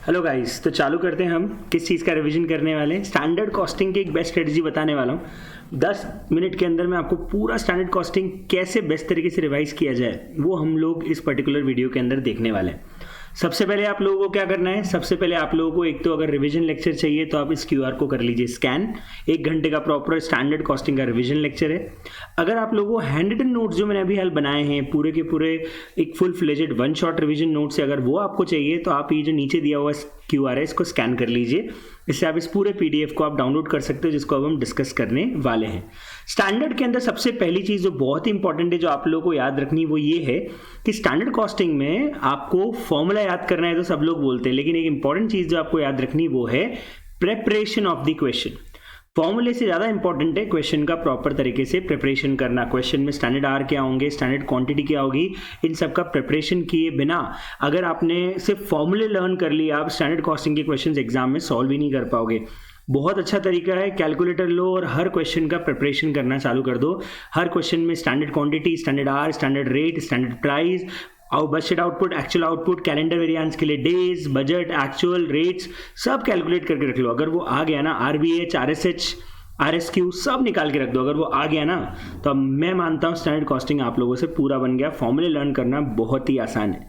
Hello guys, तो चालू करते हैं। हम किस चीज़ का रिवीजन करने वाले हैं? स्टैंडर्ड कॉस्टिंग की एक बेस्ट स्ट्रेटजी बताने वाला हूँ। 10 मिनट के अंदर मैं आपको पूरा स्टैंडर्ड कॉस्टिंग कैसे बेस्ट तरीके से रिवाइज किया जाए वो हम लोग इस पर्टिकुलर वीडियो के अंदर देखने वाले हैं। सबसे पहले आप लोगों को क्या करना है? सबसे पहले आप लोगों को एक तो अगर रिवीजन लेक्चर चाहिए तो आप इस QR को कर लीजिए स्कैन। 1 घंटे का प्रॉपर स्टैंडर्ड कॉस्टिंग का रिवीजन लेक्चर है। अगर आप लोगों को हैंड रिटन नोट्स जो मैंने अभी हाल बनाए हैं पूरे के पूरे एक full fledged 1 shot revision notes है, अगर वो आपको चाहिए तो आप ये जो नीचे दिया हुआ QR है इसको स्कैन कर लीजिए। इससे आप इस पूरे PDF को आप डाउनलोड कर सकते हो जिसको अब हम डिस्कस करने वाले हैं। स्टैंडर्ड के अंदर सबसे पहली चीज़ जो बहुत ही इंपॉर्टेंट है जो आप लोगों को याद रखनी वो ये है कि स्टैंडर्ड कॉस्टिंग में आपको फॉर्मूला याद करना है तो सब लोग बोलते हैं, लेकिन एक इंपॉर्टेंट चीज़ जो आपको याद रखनी वो है प्रेपरेशन ऑफ द क्वेश्चन। फॉर्मूले से ज़्यादा इंपॉर्टेंट है क्वेश्चन का प्रॉपर तरीके से प्रिपरेशन करना। क्वेश्चन में स्टैंडर्ड आर क्या होंगे, स्टैंडर्ड क्वांटिटी क्या होगी, इन सब का प्रिपरेशन किए बिना अगर आपने सिर्फ फॉर्मूले लर्न कर लिए आप स्टैंडर्ड कॉस्टिंग के क्वेश्चंस एग्जाम में सॉल्व ही नहीं कर पाओगे। बहुत अच्छा तरीका है, कैलकुलेटर लो और हर क्वेश्चन का प्रिपरेशन करना चालू कर दो। हर क्वेश्चन में standard quantity, standard hour, standard rate, standard price और budget output, actual output, calendar variance के लिए डेज, बजट, एक्चुअल रेट्स सब कैलकुलेट करके रख लो। अगर वो आ गया ना RBH, RSH, RSQ सब निकाल के रख दो। अगर वो आ गया ना तो अब मैं मानता हूँ स्टैंडर्ड कॉस्टिंग आप लोगों से पूरा बन गया। फॉर्मूले लर्न करना बहुत ही आसान है।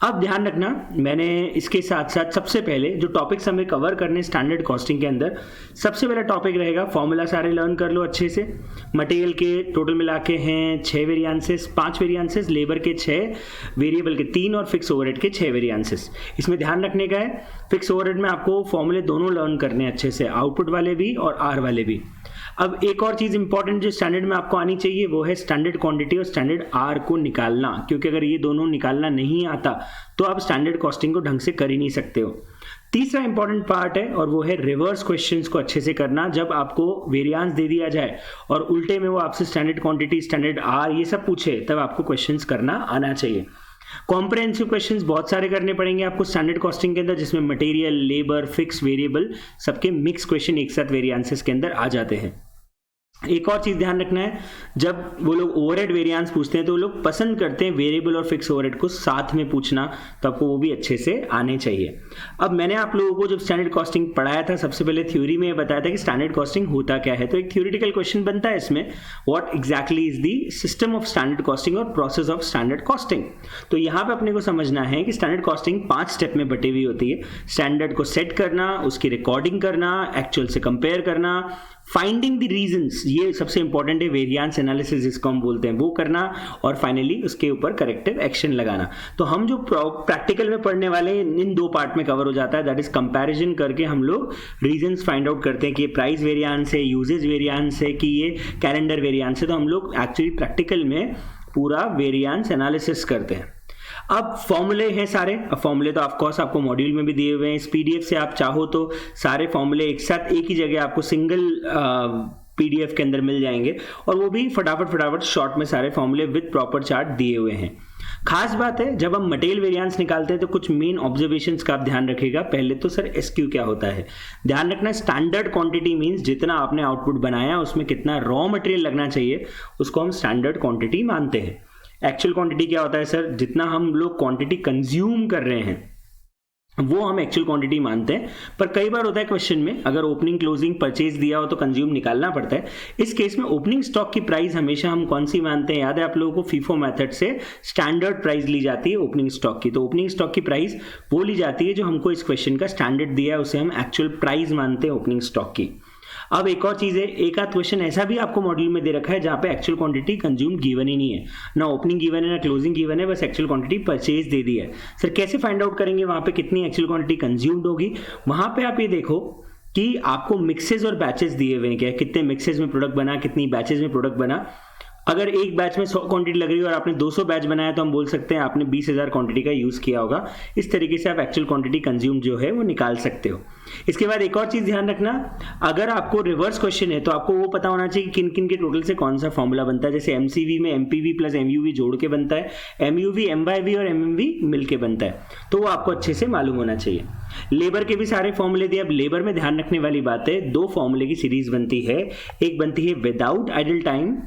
अब ध्यान रखना, मैंने इसके साथ साथ सबसे पहले जो टॉपिक्स हमें कवर करने स्टैंडर्ड कॉस्टिंग के अंदर, सबसे पहला टॉपिक रहेगा फॉर्मूला सारे लर्न कर लो अच्छे से। मटेरियल के टोटल मिला के हैं 6 वेरिएंसेस, 5 वेरिएंसेस, लेबर के 6, वेरिएबल के 3 और फिक्स ओवरहेड के 6 वेरिएंसेस। इसमें ध्यान रखने का है फिक्स ओवरहेड में आपको फॉर्मूले दोनों लर्न करने अच्छे से, आउटपुट वाले भी और आर वाले भी। अब एक और चीज़ इंपॉर्टेंट जो स्टैंडर्ड में आपको आनी चाहिए वो है स्टैंडर्ड क्वांटिटी और स्टैंडर्ड आर को निकालना, क्योंकि अगर ये दोनों निकालना नहीं आता तो आप स्टैंडर्ड कॉस्टिंग को ढंग से कर ही नहीं सकते हो। तीसरा इंपॉर्टेंट पार्ट है और वो है रिवर्स क्वेश्चंस को अच्छे से करना। जब आपको वेरिएंस दे दिया जाए और उल्टे में वो आपसे स्टैंडर्ड क्वांटिटी, स्टैंडर्ड आर ये सब पूछे तब आपको क्वेश्चंस करना आना चाहिए। कॉम्प्रिहेंसिव क्वेश्चंस बहुत सारे करने पड़ेंगे आपको स्टैंडर्ड कॉस्टिंग के अंदर, जिसमें मटेरियल, लेबर, फिक्स, वेरिएबल सबके मिक्स क्वेश्चन एक साथ वेरिएंसेस के अंदर आ जाते हैं। एक और चीज ध्यान रखना है, जब वो लोग ओवरहेड वेरिएंस पूछते हैं तो वो लोग पसंद करते हैं वेरिएबल और फिक्स ओवरहेड को साथ में पूछना, तो आपको वो भी अच्छे से आने चाहिए। अब मैंने आप लोगों को जब स्टैंडर्ड कॉस्टिंग पढ़ाया था सबसे पहले थ्योरी में बताया था कि स्टैंडर्ड कॉस्टिंग होता क्या है, तो एक थ्योरेटिकल क्वेश्चन बनता है इसमें, what exactly is the system of standard costing और प्रोसेस ऑफ स्टैंडर्ड कॉस्टिंग। तो यहाँ पे अपने को समझना है कि स्टैंडर्ड कॉस्टिंग 5 स्टेप में बटी हुई होती है। स्टैंडर्ड को सेट करना, उसकी रिकॉर्डिंग करना, एक्चुअल से कंपेयर करना, फाइंडिंग द रीजंस, ये सबसे इंपॉर्टेंट है, वेरिएंस एनालिसिस जिसको हम बोलते हैं वो करना, और फाइनली उसके ऊपर करेक्टिव एक्शन लगाना। तो हम जो प्रैक्टिकल में पढ़ने वाले इन 2 पार्ट में कवर हो जाता है, दैट इज कंपैरिजन करके हम लोग रीजंस फाइंड आउट करते हैं कि ये प्राइस वेरिएंस है, यूजेज वेरिएंस है, कि ये कैलेंडर वेरिएंस है। तो हम लोग एक्चुअली प्रैक्टिकल में पूरा वेरिएंस एनालिसिस करते हैं। अब फॉर्मूले हैं सारे, अब फॉर्मूले तो ऑफकोर्स आपको मॉड्यूल में भी दिए हुए हैं। इस PDF से आप चाहो तो सारे फॉर्मूले एक साथ एक ही जगह आपको सिंगल PDF के अंदर मिल जाएंगे, और वो भी फटाफट शॉर्ट में सारे फॉर्मूले विद प्रॉपर चार्ट दिए हुए हैं। खास बात है, जब हम मटेरियल वेरिएंस निकालते हैं तो कुछ मेन ऑब्जर्वेशंस का आप ध्यान रखिएगा। पहले तो सर SQ क्या होता है ध्यान रखना। स्टैंडर्ड क्वांटिटी मींस जितना आपने आउटपुट बनाया उसमें कितना रॉ मटेरियल लगना चाहिए, उसको हम स्टैंडर्ड क्वांटिटी मानते हैं। एक्चुअल क्वांटिटी क्या होता है सर? जितना हम लोग क्वांटिटी कंज्यूम कर रहे हैं वो हम एक्चुअल क्वांटिटी मानते हैं। पर कई बार होता है क्वेश्चन में अगर ओपनिंग, क्लोजिंग, परचेज दिया हो तो कंज्यूम निकालना पड़ता है। इस केस में ओपनिंग स्टॉक की प्राइस हमेशा हम कौन सी मानते हैं? याद है आप लोगों को, FIFO मेथड से स्टैंडर्ड प्राइस ली जाती है ओपनिंग स्टॉक की। तो ओपनिंग स्टॉक की प्राइस वो ली जाती है जो हमको इस क्वेश्चन का स्टैंडर्ड दिया है, उसे हम एक्चुअल प्राइस मानते हैं ओपनिंग स्टॉक की। अब एक और चीज है, एक आध क्वेश्चन ऐसा भी आपको मॉड्यूल में दे रखा है जहां पे एक्चुअल क्वांटिटी कंज्यूम गिवन ही नहीं है, ना ओपनिंग गिवन है ना क्लोजिंग गिवन है, बस एक्चुअल क्वांटिटी परचेज दे दी है। सर कैसे फाइंड आउट करेंगे वहां पे कितनी एक्चुअल क्वांटिटी कंज्यूम्ड होगी? वहां पे आप ये देखो कि आपको मिक्सेज और बैचेस दिए हुए हैं, क्या कितने मिक्सेज में प्रोडक्ट बना, कितनी बैचेज में प्रोडक्ट बना। अगर एक बैच में 100 क्वांटिटी लग रही है और आपने 200 बैच बनाया तो हम बोल सकते हैं आपने 20,000 क्वांटिटी का यूज किया होगा। इस तरीके से आप एक्चुअल क्वांटिटी कंज्यूम जो है वो निकाल सकते हो। इसके बाद एक और चीज ध्यान रखना, अगर आपको रिवर्स क्वेश्चन है तो आपको वो पता होना चाहिए कि किन किन के टोटल से कौन सा फॉर्मूला बनता है। जैसे MCV में MPV प्लस MUV जोड़ के बनता है, MUV MYV और MMV मिलके बनता है, तो वो आपको अच्छे से मालूम होना चाहिए। लेबर के भी सारे फॉर्मूले दिए। अब लेबर में ध्यान रखने वाली बात है, 2 फॉर्मूले की सीरीज बनती है, एक बनती है विदाउट आइडल टाइम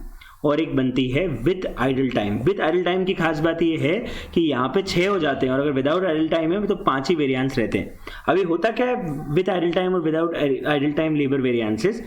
और एक बनती है with idle time. With idle time की खास बात ये है कि यहाँ पे 6 हो जाते हैं और अगर विदाउट आइडल टाइम है तो 5 ही वेरिएंस रहते हैं। अभी होता क्या है विद आइडल टाइम और without idle time labour variances,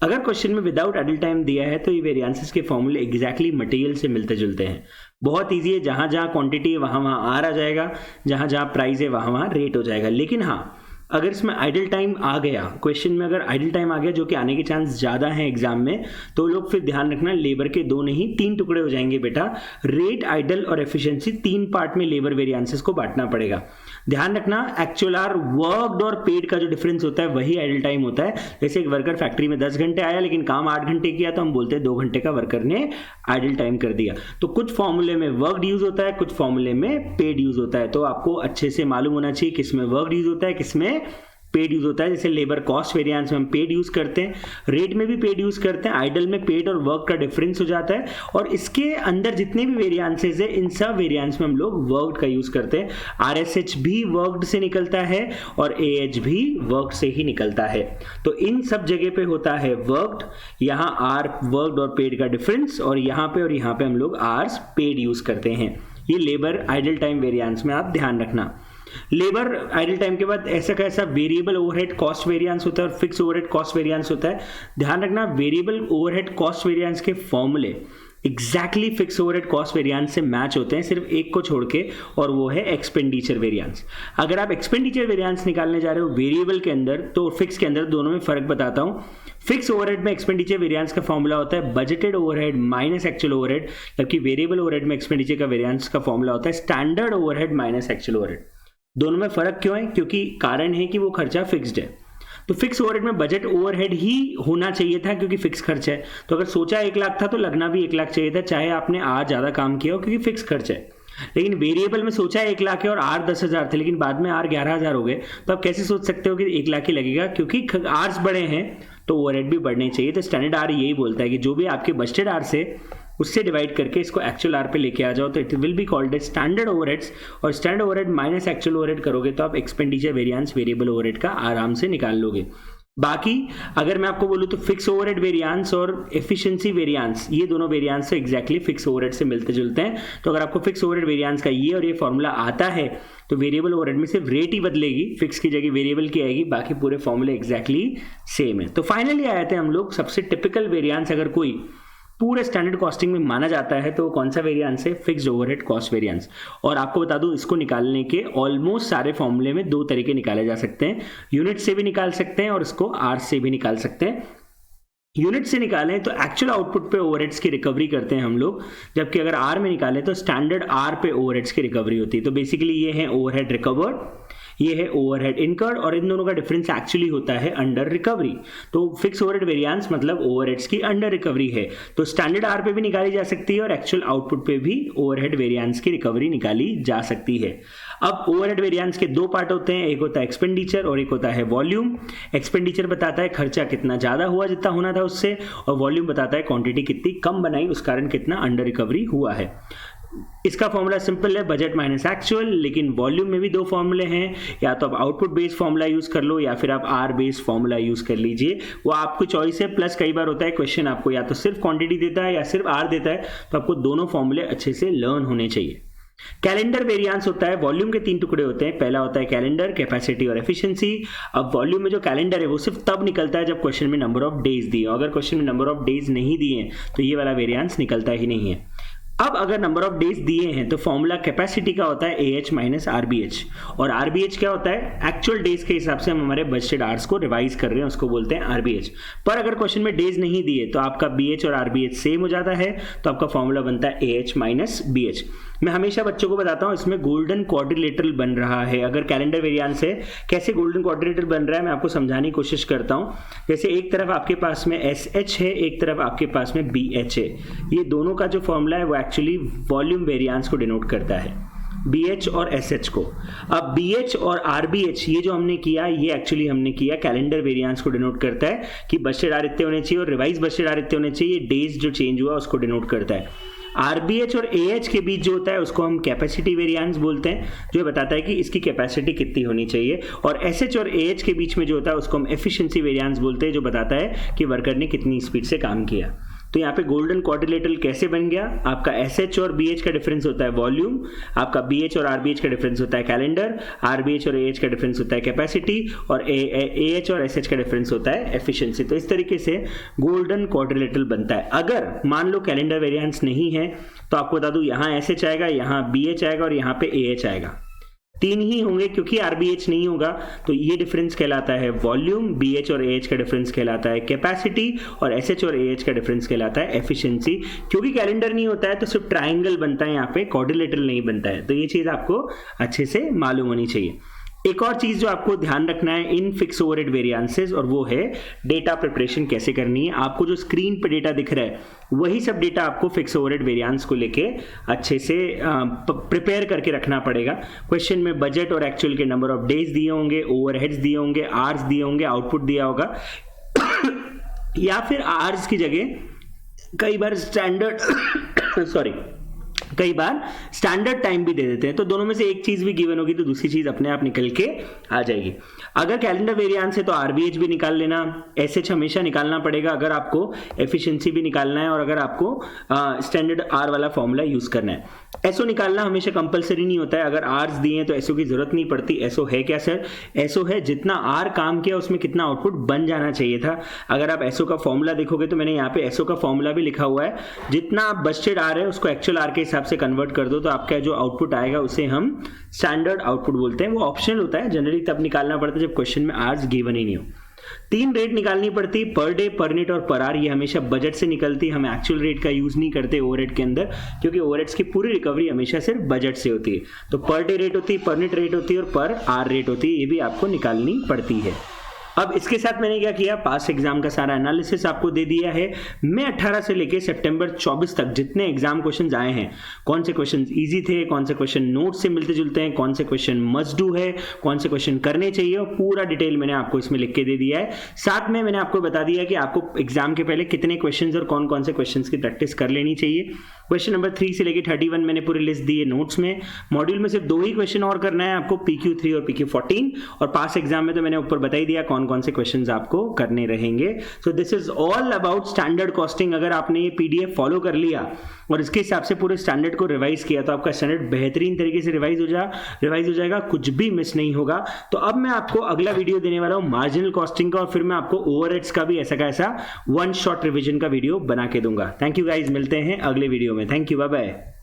अगर क्वेश्चन में विदाउट आइडल टाइम दिया है तो ये वेरिएंसेस के फॉर्मूले एग्जैक्टली मटेरियल से मिलते जुलते हैं। बहुत ईजी है, जहाँ जहाँ क्वांटिटी है वहाँ आर आ जाएगा, जहाँ जहाँ प्राइस है वहाँ रेट हो जाएगा। लेकिन हाँ, अगर इसमें आइडल टाइम आ गया, क्वेश्चन में अगर आइडल टाइम आ गया जो कि आने के चांस ज़्यादा हैं एग्जाम में, तो लोग फिर ध्यान रखना लेबर के 2 नहीं 3 टुकड़े हो जाएंगे बेटा। रेट, आइडल और एफिशिएंसी 3 पार्ट में लेबर वेरिएंसेस को बांटना पड़ेगा। ध्यान रखना एक्चुअल आर वर्कड और पेड का जो डिफरेंस होता है वही आइडल टाइम होता है। जैसे एक वर्कर फैक्ट्री में 10 घंटे आया लेकिन काम 8 घंटे किया तो हम बोलते हैं 2 घंटे का वर्कर ने आइडल टाइम कर दिया। तो कुछ फॉर्मूले में वर्कड यूज होता है, कुछ फॉर्मूले में पेड यूज होता है। तो आपको अच्छे से मालूम होना चाहिए किसमें वर्कड यूज होता है, किसमें पेड यूज होता है। जैसे लेबर कॉस्ट वेरिएंस में हम पेड यूज करते हैं, रेट में भी पेड यूज करते हैं, आइडल में पेड और वर्क का डिफरेंस हो जाता है। और इसके अंदर जितने भी वेरिएंसेस है इन सब वेरिएंस में हम लोग वर्कड का यूज करते हैं। आरएसएच भी वर्कड से निकलता है और एएच भी वर्क से ही निकलता है। तो इन सब जगह पे होता है वर्कड, यहाँ आर वर्कड और पेड का डिफरेंस, और यहाँ पे हम लोग आर्स पेड यूज करते हैं। ये लेबर आइडल टाइम वेरिएंस में आप ध्यान रखना। लेबर आइडल टाइम के बाद ऐसा कैसा वेरिएबल ओवरहेड कॉस्ट वेरिएंस होता है और फिक्स ओवरहेड कॉस्ट वेरिएंस होता है। ध्यान रखना वेरिएबल ओवरहेड कॉस्ट वेरिएंस के फॉर्मूले exactly fix overhead cost variance से मैच होते हैं, सिर्फ एक को छोड़ के, और वो है एक्सपेंडिचर वेरिएंस। अगर आप एक्सपेंडिचर वेरिएंस निकालने जा रहे हो वेरिएबल के अंदर तो फिक्स के अंदर, दोनों में फर्क बताता हूं। फिक्स ओवरहेड में एक्सपेंडिचर वेरिएंस का फॉर्मूला होता है budgeted overhead minus actual overhead, जबकि वेरिएबल ओवरहेड में एक्सपेंडिचर का वेरिएंस का फॉर्मूला होता है standard overhead minus actual overhead. दोनों में फर्क क्यों है? क्योंकि कारण है कि वो खर्चा फिक्स्ड है। तो फिक्स ओवरहेड में बजट ओवरहेड ही होना चाहिए था क्योंकि फिक्स खर्चा है। तो अगर सोचा 1 लाख था तो लगना भी 1 लाख चाहिए था, चाहे आपने आज ज्यादा काम किया हो, क्योंकि फिक्स खर्चा है। लेकिन वेरिएबल में सोचा 1 लाख है और आर 10,000 थे, लेकिन बाद में आर 11,000 हो गए, तो आप कैसे सोच सकते हो कि 1 लाख ही लगेगा? क्योंकि आर्स बढ़े हैं तो ओवरहेड भी बढ़ने चाहिए। तो स्टैंडर्ड आर यही बोलता है कि जो भी आपके बजटेड आर से उससे डिवाइड करके इसको एक्चुअल आर पे लेके आ जाओ, तो it will be called as standard overheads. और standard overhead minus actual overhead करोगे तो आप एक्सपेंडिचर वेरिएंस वेरिएबल ओवरहेड का आराम से निकाल लोगे। बाकी अगर मैं आपको बोलूं तो फिक्स ओवरहेड वेरिएंस और एफिशिएंसी वेरिएंस, ये दोनों वेरिएंस तो एग्जैक्टली फिक्स ओवरहेड से मिलते जुलते हैं। तो अगर आपको फिक्स ओवरहेड वेरिएंस का ये और ये फॉर्मूला आता है तो वेरिएबल ओवरहेड में सिर्फ रेट ही बदलेगी, फिक्स की जगह वेरिएबल की आएगी, बाकी पूरे फॉर्मूले एग्जैक्टली सेम है। तो फाइनली आए थे हम लोग सबसे टिपिकल वेरिएंस अगर कोई पूरे स्टैंडर्ड कॉस्टिंग में माना जाता है तो कौन सा वेरिएंस है? Fixed overhead cost variance. और आपको बता दूं इसको निकालने के ऑलमोस्ट सारे फॉर्मूले में 2 तरीके निकाले जा सकते हैं। यूनिट से भी निकाल सकते हैं और इसको आर से भी निकाल सकते हैं। यूनिट से निकालें तो एक्चुअल आउटपुट पे ओवरहेड्स की रिकवरी करते हैं हम लोग, जबकि अगर आर में निकालें तो स्टैंडर्ड आर पे ओवरहेड्स की रिकवरी होती है। तो बेसिकली ये है ओवरहेड रिकवर्ड, ये है ओवरहेड इनकर्ड, और इन दोनों का डिफरेंस एक्चुअली होता है अंडर रिकवरी। तो फिक्स ओवरहेड वेरिएंस मतलब ओवरहेड्स की अंडर रिकवरी है। तो स्टैंडर्ड आर पे भी निकाली जा सकती है और एक्चुअल आउटपुट पे भी ओवरहेड वेरिएंस की रिकवरी निकाली जा सकती है। अब ओवरहेड वेरिएंस के 2 पार्ट होते हैं, एक होता है एक्सपेंडिचर और एक होता है वॉल्यूम। एक्सपेंडिचर बताता है खर्चा कितना ज्यादा हुआ जितना होना था उससे, और वॉल्यूम बताता है क्वांटिटी कितनी कम बनाई उस कारण कितना अंडर रिकवरी हुआ है। इसका फॉर्मूला सिंपल है बजट माइनस एक्चुअल, लेकिन वॉल्यूम में भी 2 फॉर्मूले हैं, या तो आप आउटपुट बेस्ड फॉर्मूला यूज कर लो या फिर आप आर बेस्ड फॉर्मूला यूज कर लीजिए, वो आपको चॉइस है। प्लस कई बार होता है क्वेश्चन आपको या तो सिर्फ क्वांटिटी देता है या सिर्फ आर देता है, तो आपको दोनों फॉर्मूले अच्छे से लर्न होने चाहिए। कैलेंडर वेरिएंस होता है, वॉल्यूम के 3 टुकड़े होते हैं। पहला होता है कैलेंडर, कैपेसिटी और एफिशिएंसी। अब वॉल्यूम में जो कैलेंडर है वो सिर्फ तब निकलता है जब क्वेश्चन में नंबर ऑफ डेज दिए, अगर क्वेश्चन में नंबर ऑफ डेज नहीं दिए तो ये वाला वेरिएंस निकलता ही नहीं है। अब अगर नंबर ऑफ डेज दिए हैं तो फॉर्मूला कैपेसिटी का होता है AH माइनस RBH, और RBH क्या होता है? एक्चुअल डेज के हिसाब से हम हमारे बजटेड आवर्स को रिवाइज कर रहे हैं, उसको बोलते हैं RBH। पर अगर क्वेश्चन में डेज नहीं दिए तो आपका BH और RBH सेम हो जाता है, तो आपका फॉर्मूला बनता है AH माइनस BH। मैं हमेशा बच्चों को बताता हूं इसमें गोल्डन क्वाड्रिलेटरल बन रहा है। अगर कैलेंडर वेरिएंस है, कैसे गोल्डन क्वाड्रिलेटरल बन रहा है मैं आपको समझाने की कोशिश करता हूं। जैसे एक तरफ आपके पास में SH है, एक तरफ आपके पास में BH है। ये दोनों का जो फॉर्मूला है वो एक्चुअली वॉल्यूम वेरिएंस को डिनोट करता है, BH और SH को। अब BH और RBH ये जो हमने किया, ये एक्चुअली हमने किया कैलेंडर वेरिएंस को डिनोट करता है कि बजटेड आर इतने होने चाहिए और रिवाइज बजटेड आर इतने होने चाहिए। डेज जो चेंज हुआ उसको डिनोट करता है। RBH और AH के बीच जो होता है उसको हम कैपेसिटी वेरिएंस बोलते हैं, जो बताता है कि इसकी कैपेसिटी कितनी होनी चाहिए। और SH और AH के बीच में जो होता है उसको हम एफिशिएंसी वेरिएंस बोलते हैं, जो बताता है कि वर्कर ने कितनी स्पीड से काम किया। तो यहाँ पे गोल्डन क्वाड्रिलेटरल कैसे बन गया, आपका SH और BH का डिफरेंस होता है वॉल्यूम, आपका BH और RBH का डिफरेंस होता है कैलेंडर, RBH और AH का डिफरेंस होता है कैपेसिटी, और AH और SH का डिफरेंस होता है एफिशिएंसी। तो इस तरीके से गोल्डन क्वाड्रिलेटरल बनता है। अगर मान लो कैलेंडर वेरिएंस नहीं है तो आपको बता दूं यहाँ SH आएगा, यहाँ BH आएगा और यहाँ पे AH आएगा, 3 ही होंगे क्योंकि RBH नहीं होगा। तो ये डिफरेंस कहलाता है वॉल्यूम, BH और AH का डिफरेंस कहलाता है कैपेसिटी, और SH और AH का डिफरेंस कहलाता है एफिशिएंसी। क्योंकि कैलेंडर नहीं होता है तो सिर्फ ट्राइंगल बनता है, यहाँ पे क्वाड्रिलेटरल नहीं बनता है। तो ये चीज आपको अच्छे से मालूम होनी चाहिए। एक और चीज जो आपको ध्यान रखना है इन फिक्स ओवरहेड वेरिएंसेस, और वो है डेटा प्रिपरेशन कैसे करनी है। आपको जो स्क्रीन पे डेटा दिख रहा है वही सब डेटा आपको फिक्स ओवरहेड वेरिएंस को लेके अच्छे से प्रिपेयर करके रखना पड़ेगा। क्वेश्चन में बजट और एक्चुअल के नंबर ऑफ डेज दिए होंगे, ओवरहेड्स दिए होंगे, आवर्स दिए होंगे, आउटपुट दिया होगा या फिर आवर्स की जगह कई बार कई बार स्टैंडर्ड टाइम भी दे देते हैं। तो दोनों में से एक चीज भी गिवन होगी तो दूसरी चीज अपने आप निकल के आ जाएगी। अगर कैलेंडर वेरिएंस है तो RBH भी निकाल लेना, SH हमेशा निकालना पड़ेगा अगर आपको एफिशिएंसी भी निकालना है और अगर आपको स्टैंडर्ड R वाला फॉर्मूला यूज करना है। SO निकालना हमेशा कंपलसरी नहीं होता है। अगर आर्स दिए हैं तो SO की जरूरत नहीं पड़ती। SO है क्या सर? SO है जितना R काम किया उसमें कितना आउटपुट बन जाना चाहिए था। अगर आप SO का फॉर्मूला देखोगे तो मैंने यहाँ पे SO का फॉर्मूला भी लिखा हुआ है। जितना आप बजटेड R है उसको एक्चुअल R के हिसाब से कन्वर्ट कर दो तो आपका जो आउटपुट आएगा उसे हम स्टैंडर्ड आउटपुट बोलते हैं। वो ऑप्शनल होता है, जनरली तब निकालना पड़ता है जब क्वेश्चन में आर्स गिवन ही नहीं हो। 3 रेट निकालनी पड़ती, पर डे, पर मिनट और पर आवर। ये हमेशा बजट से निकलती है। हम एक्चुअल रेट का यूज नहीं करते ओवरहेड के अंदर, क्योंकि ओवरहेड्स की पूरी रिकवरी हमेशा सिर्फ बजट से होती है। तो पर डे रेट होती है, पर मिनट रेट होती है और पर आवर रेट होती है। ये भी आपको निकालनी पड़ती है। अब इसके साथ मैंने क्या किया, पास एग्जाम का सारा एनालिसिस आपको दे दिया है। मई 18 से लेके सितंबर 24 तक जितने एग्जाम क्वेश्चंस आए हैं, कौन से क्वेश्चंस इजी थे, कौन से क्वेश्चन नोट से मिलते जुलते हैं, कौन से क्वेश्चन मस्ट डू है, कौन से क्वेश्चन करने चाहिए, और पूरा डिटेल मैंने आपको इसमें लिख के दे दिया है। साथ में मैंने आपको बता दिया कि आपको एग्जाम के पहले कितने क्वेश्चन और कौन कौन से क्वेश्चन की प्रैक्टिस कर लेनी चाहिए। क्वेश्चन नंबर 3 से लेके 31 मैंने पूरी लिस्ट दी है नोट्स में। मॉड्यूल में सिर्फ 2 ही क्वेश्चन और करना है आपको, PQ3 और PQ14, और पास एग्जाम में तो मैंने ऊपर बता ही दिया कौन कौन से क्वेश्चंस आपको करने रहेंगे। So this is all about standard costing. अगर आपने ये PDF फॉलो कर लिया और इसके हिसाब से पूरे स्टैंडर्ड को रिवाइज किया तो आपका स्टैंडर्ड बेहतरीन तरीके से रिवाइज हो जाएगा, कुछ भी मिस नहीं होगा। तो अब मैं आपको अगला वीडियो देने वाला हूं मार्जिनल कॉस्टिंग का, और फिर मैं आपको ओवरहेड्स का भी ऐसा का ऐसा 1 शॉट रिवीजन का वीडियो बना के दूंगा। थैंक यू गाइज, मिलते हैं अगले वीडियो में। Thank you, bye bye.